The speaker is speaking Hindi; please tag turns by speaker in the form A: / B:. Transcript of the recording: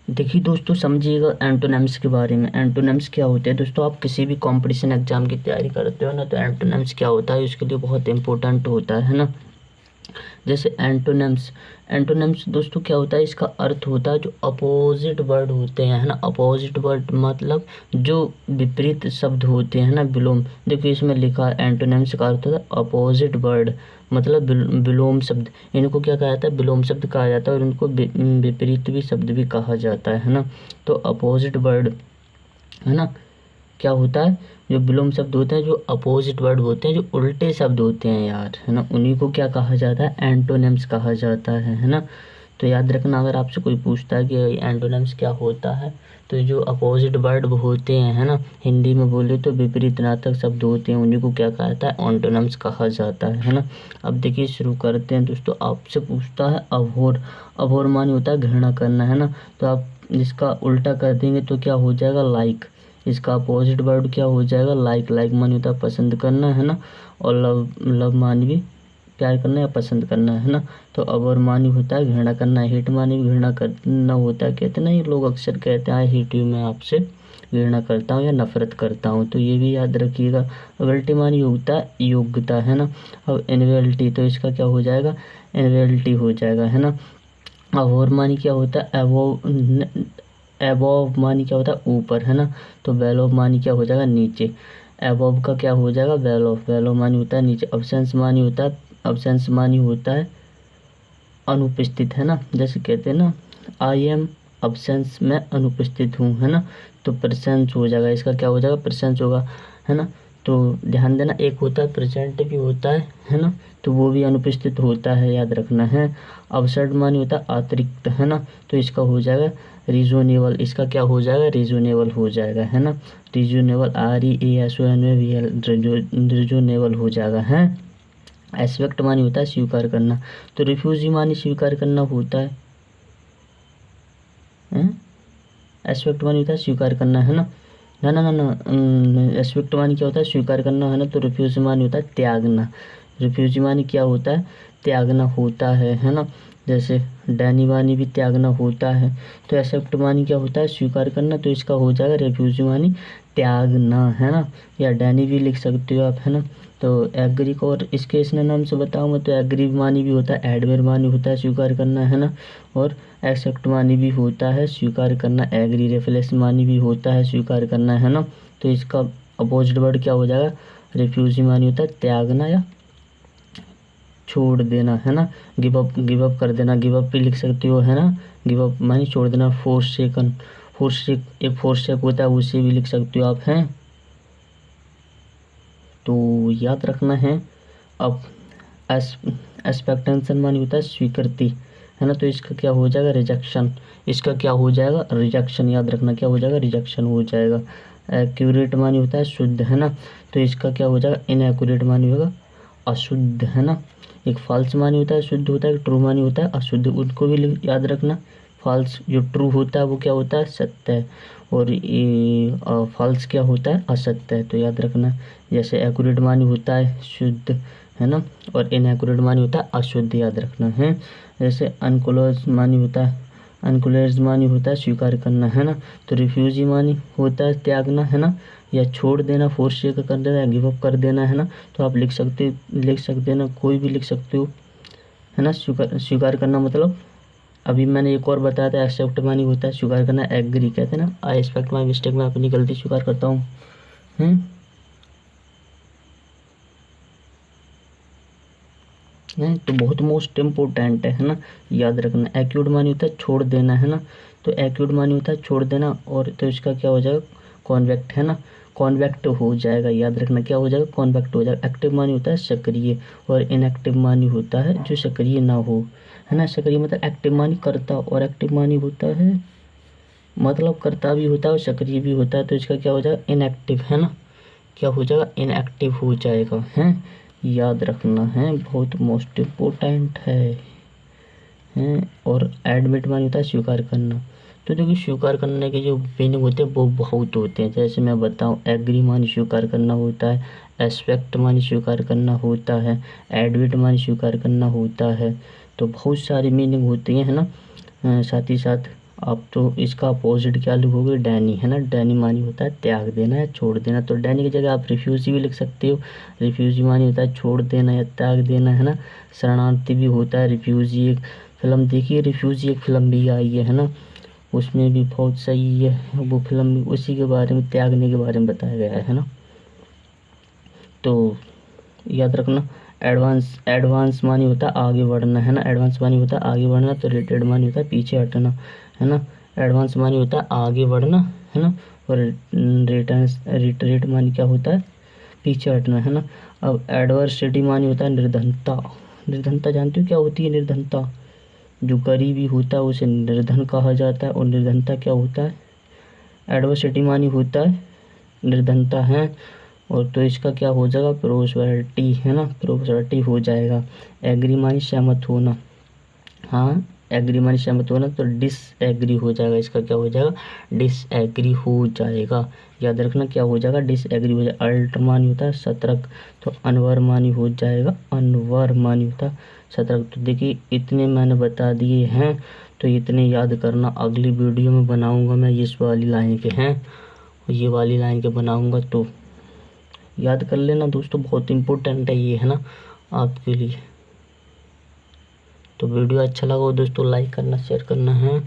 A: देखिए दोस्तों, समझिएगा एंटोनिम्स के बारे में। एंटोनिम्स क्या होते हैं दोस्तों? आप किसी भी कंपटीशन एग्जाम की तैयारी करते हो ना, तो एंटोनिम्स क्या होता है उसके लिए बहुत इंपॉर्टेंट होता है ना। जैसे एंटोनिम्स, एंटोनिम्स दोस्तों क्या होता है, इसका अर्थ होता है जो अपोजिट वर्ड होते हैं, है ना। अपोजिट वर्ड मतलब जो विपरीत शब्द होते हैं ना, विलोम। देखिए इसमें लिखा है एंटोनिम्स का अर्थ होता है अपोजिट वर्ड, मतलब विलोम शब्द। इनको क्या कहा जाता है? विलोम शब्द कहा जाता है, और इनको विपरीत भी शब्द भी कहा जाता है ना। तो अपोजिट वर्ड, है ना, क्या होता है, जो विलोम शब्द होते हैं, जो अपोजिट वर्ड होते हैं, जो उल्टे शब्द होते हैं यार, है ना, उन्हीं को क्या कहा जाता है? एंटोनिम्स कहा जाता है ना। तो याद रखना, अगर आपसे कोई पूछता है कि एंटोनिम्स क्या होता है, तो जो अपोजिट वर्ड होते हैं, है ना, हिंदी में बोले तो विपरीतनार्थक शब्द होते हैं, उन्हीं को क्या कहा जाता है? एंटोनिम्स कहा जाता है ना। अब देखिए शुरू करते हैं दोस्तों। आपसे पूछता है अभोर। अभोर माने होता है घृणा करना, है ना। तो आप इसका उल्टा कर देंगे तो क्या हो जाएगा? लाइक। इसका अपोजिट वर्ड क्या हो जाएगा? लाइक। लाइक माने होता है पसंद करना, है ना। और लव, लव माने भी प्यार करना या पसंद करना, है ना। तो अवर मानी होता है घृणा करना, हेट मानी भी घृणा करना होता है। कहते ना, ये लोग अक्सर कहते हैं आई हेट यू, मैं आपसे घृणा करता हूँ या नफरत करता हूँ, तो ये भी याद रखिएगा। अबिलिटी मानी योग्यता, योग्यता, है ना। अब एनुअलिटी, तो इसका क्या हो जाएगा? एनुअलिटी हो जाएगा, है ना। अबोर मानी क्या होता है? एबोव। एबोव मानी क्या होता है? ऊपर, है ना। तो बेलोव मानी क्या हो जाएगा? नीचे। एबोव का क्या हो जाएगा? बेलोव। बेलोव मानी होता है नीचे। अब्सेंस मानी होता है, अब्सेंस मानी होता है अनुपस्थित, है ना। जैसे कहते हैं ना, आई एम अब्सेंस, मैं अनुपस्थित हूँ, है ना। तो प्रेजेंस हो जाएगा, इसका क्या हो जाएगा? प्रेजेंस होगा, है ना। तो ध्यान देना, एक होता है प्रेजेंट भी होता है ना, तो वो भी अनुपस्थित होता है, याद रखना है। अवसर्ड मानी होता है अतिरिक्त, है ना। तो इसका हो जाएगा रीजनेबल, इसका क्या हो जाएगा? रीजनेबल हो जाएगा, है ना। रीजनेबल, REASONABL, रीजनेबल हो जाएगा, है। एस्पेक्ट मानी होता है स्वीकार करना, तो रिफ्यूजी मानी स्वीकार करना होता है, एस्पेक्ट मानी होता है स्वीकार करना, है ना। ना ना ना ना, एस्पेक्ट मानी क्या होता है? स्वीकार करना, है ना। तो रिफ्यूज मानी होता है त्यागना। रिफ्यूज मानी क्या होता है? त्यागना होता है ना। जैसे डैनी मानी भी त्यागना होता है। तो एक्सेप्ट मानी क्या होता है? स्वीकार करना, तो इसका हो जाएगा रिफ्यूज मानी त्यागना, है ना। या डैनी भी लिख सकते हो आप, है ना। तो एग्री को और इसके इसने नाम से बताऊँ मैं, तो एग्री मानी भी होता है, एडवेर मानी होता है स्वीकार करना, है ना। और एक्सेप्ट मानी भी होता है स्वीकार करना, एग्री रिफ्लेक्स मानी भी होता है स्वीकार करना, है ना। तो इसका अपोजिट वर्ड क्या हो जाएगा? रिफ्यूजी मानी होता है त्यागना या छोड़ देना, है ना। गिव अप, गिव अप कर देना, गिव अप भी लिख सकते हो, है ना। गिव अप मानी छोड़ देना। फोरसेकन, फोरसेक, एक फोरसेक होता है, उसे भी लिख सकते हो आप, हैं। तो याद रखना है। अब एक्सपेक्टेंशन मानी होता है स्वीकृति, है ना। तो इसका क्या हो जाएगा? रिजेक्शन। इसका क्या हो जाएगा? रिजेक्शन। याद रखना क्या हो जाएगा? रिजेक्शन हो जाएगा। एक्यूरेट मानी होता है शुद्ध, है ना। तो इसका क्या हो जाएगा? इनएक्यूरेट मानी होगा अशुद्ध, है ना। एक फॉल्स मानी होता है शुद्ध होता है, एक ट्रू मानी होता है अशुद्ध, उनको भी याद रखना। फॉल्स जो ट्रू होता है वो क्या होता है? सत्य है। और ये फॉल्स क्या होता है? असत्य है, तो याद रखना। जैसे एक्यूरेट मानी होता है शुद्ध, है ना। और इनएक्यूरेट मानी होता है अशुद्ध, याद रखना है। जैसे अनक्लोज मानी होता है, अनक्लोज मानी होता है स्वीकार करना, है ना। तो रिफ्यूजी मानी होता है त्यागना, है ना, या छोड़ देना, फोर्स कर देना, या गिव अप कर देना, है ना। तो आप लिख सकते ना, कोई भी लिख सकते हो, है ना। स्वीकार करना मतलब अभी मैंने एक और बताया था, एक्सेप्ट मानी होता है स्वीकार करना, एग्री कहते हैं ना, आई एक्सपेक्ट माई मिस्टेक, मैं अपनी गलती स्वीकार करता हूँ, है। तो बहुत मोस्ट इम्पोर्टेंट है ना, याद रखना। एक्यूट मानी होता है छोड़ देना, है ना। तो एक्यूट मानी होता है छोड़ देना, और तो इसका क्या हो जाएगा? कॉन्वेक्ट, है ना। कॉन्वेक्ट हो जाएगा, याद रखना क्या हो जाएगा? कॉन्वेक्ट हो जाएगा। एक्टिव मानी होता है सक्रिय, और इनएक्टिव मानी होता है जो सक्रिय ना हो, है ना। सक्रिय मतलब एक्टिव मानी करता, और एक्टिव मानी होता है मतलब करता भी होता है और सक्रिय भी होता है, तो इसका क्या हो जाएगा? इनएक्टिव, है ना। क्या हो जाएगा? इनएक्टिव हो जाएगा, है। याद रखना है, बहुत मोस्ट इम्पोर्टेंट है। और एडमिट मानी होता है स्वीकार करना। तो देखिए स्वीकार करने के जो मीनिंग होते हैं वो बहुत होते हैं। जैसे मैं बताऊँ, एग्री मानी स्वीकार करना होता है, एस्पेक्ट मानी स्वीकार करना होता है, एडमिट मानी स्वीकार करना होता है। तो बहुत सारी मीनिंग होती हैं, है ना। साथ ही साथ आप तो इसका अपोजिट क्या लिखोगे, डैनी, है ना। डैनी मानी होता है त्याग देना या छोड़ देना, तो डैनी की जगह आप रिफ्यूजी भी लिख सकते हो। रिफ्यूजी मानी होता है छोड़ देना या त्याग देना, है ना। शरणार्थी भी होता है रिफ्यूजी। एक फिल्म देखिए रिफ्यूजी, एक फिल्म भी आई है ना, उसमें भी बहुत सही है वो फिल्म भी, उसी के बारे में, त्यागने के बारे में बताया गया है ना। तो याद रखना। एडवांस, एडवांस मानी होता है आगे बढ़ना, है ना। एडवांस मानी होता है आगे बढ़ना, तो रिटेड मानी होता है पीछे हटना, है ना। एडवांस मानी होता है आगे बढ़ना, है ना। और रिटर्न, रिटरेट मानी क्या होता है, पीछे हटना, है ना। अब एडवर्सिटी मानी होता है निर्धनता। निर्धनता जानते हो क्या होती है निर्धनता, जो गरीबी होता है उसे निर्धन कहा जाता है। और निर्धनता क्या होता है, एडवर्सिटी मानी होता है निर्धनता है। और तो इसका क्या हो जाएगा, प्रोस्पेरिटी, है ना, प्रोस्पेरिटी हो जाएगा। एग्री मानी सहमत होना, हाँ एग्री मानी सहमत होना, तो डिसएग्री हो जाएगा, इसका क्या हो जाएगा, डिसएग्री हो जाएगा। याद रखना क्या हो जाएगा, डिसएग्री हो जाएगा। अल्ट मानी होता है सतर्क, तो अनवर मानी हो जाएगा, अनवर मानी होता है सतर्क। तो देखिए इतने मैंने बता दिए हैं, तो इतने याद करना। अगली वीडियो में बनाऊंगा मैं इस वाली लाइन के हैं, ये वाली लाइन के बनाऊंगा, तो याद कर लेना दोस्तों, बहुत इम्पोर्टेंट है ये, है ना, आपके लिए। तो वीडियो अच्छा लगा हो दोस्तों, लाइक करना, शेयर करना है।